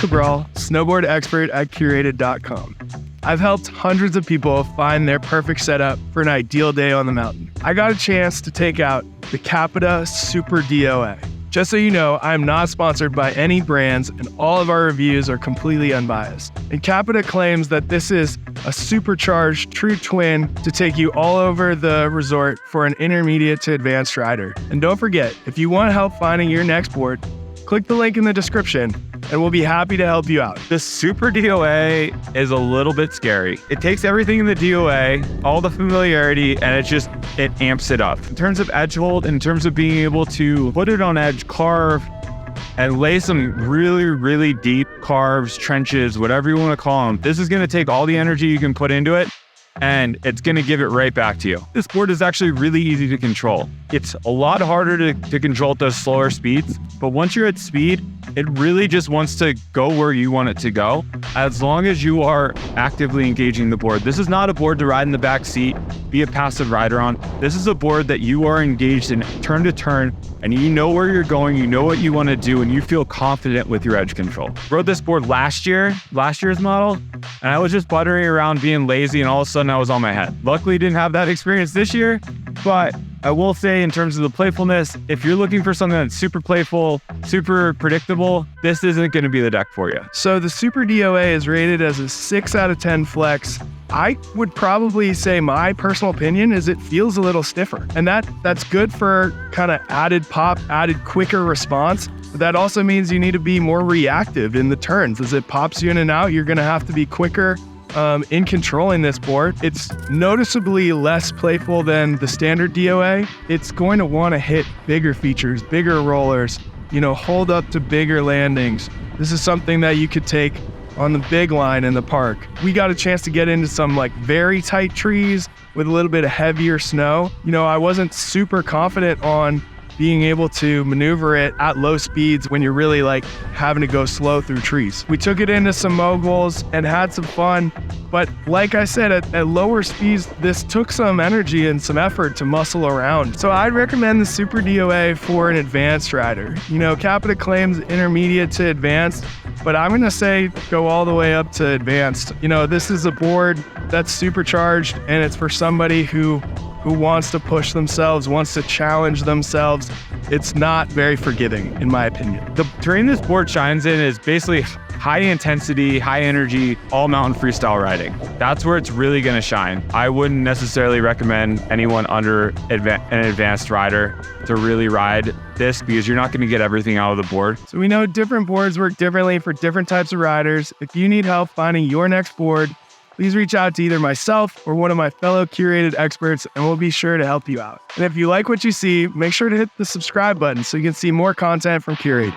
Cabral, snowboard expert at Curated.com. I've helped hundreds of people find their perfect setup for an ideal day on the mountain. I got a chance to take out the CAPiTA Super D.O.A. Just so you know, I am not sponsored by any brands and all of our reviews are completely unbiased. And CAPiTA claims that this is a supercharged true twin to take you all over the resort for an intermediate to advanced rider. And don't forget, if you want help finding your next board, click the link in the description and we'll be happy to help you out. The Super D.O.A. is a little bit scary. It takes everything in the D.O.A., all the familiarity, and it amps it up. In terms of edge hold, in terms of being able to put it on edge, carve, and lay some really, really deep carves, trenches, whatever you want to call them, this is going to take all the energy you can put into it, and it's going to give it right back to you. This board is actually really easy to control. It's a lot harder to control at those slower speeds, but once you're at speed, it really just wants to go where you want it to go, as long as you are actively engaging the board. This is not a board to ride in the back seat, be a passive rider on. This is a board that you are engaged in turn to turn, and you know where you're going, you know what you want to do, and you feel confident with your edge control. Rode this board last year's model, and I was just buttering around being lazy, and all of a sudden I was on my head. Luckily, didn't have that experience this year, but I will say in terms of the playfulness, if you're looking for something that's super playful, super predictable, this isn't going to be the deck for you. So the Super D.O.A. is rated as a 6 out of 10 flex. I would probably say my personal opinion is it feels a little stiffer. And that's good for kind of added pop, added quicker response. But that also means you need to be more reactive in the turns. As it pops you in and out, you're going to have to be quicker in controlling this board. It's noticeably less playful than the standard D.O.A. It's going to want to hit bigger features, bigger rollers, hold up to bigger landings. This is something that you could take on the big line in the park. We got a chance to get into some very tight trees with a little bit of heavier snow. I wasn't super confident on being able to maneuver it at low speeds when you're really having to go slow through trees. We took it into some moguls and had some fun, but like I said, at lower speeds, this took some energy and some effort to muscle around. So I'd recommend the Super D.O.A. for an advanced rider. CAPiTA claims intermediate to advanced, but I'm gonna say go all the way up to advanced. This is a board that's supercharged and it's for somebody who wants to push themselves, wants to challenge themselves. It's not very forgiving, in my opinion. The terrain this board shines in is basically high intensity, high energy, all mountain freestyle riding. That's where it's really gonna shine. I wouldn't necessarily recommend anyone under an advanced rider to really ride this because you're not gonna get everything out of the board. So we know different boards work differently for different types of riders. If you need help finding your next board, please reach out to either myself or one of my fellow Curated experts and we'll be sure to help you out. And if you like what you see, make sure to hit the subscribe button so you can see more content from Curated.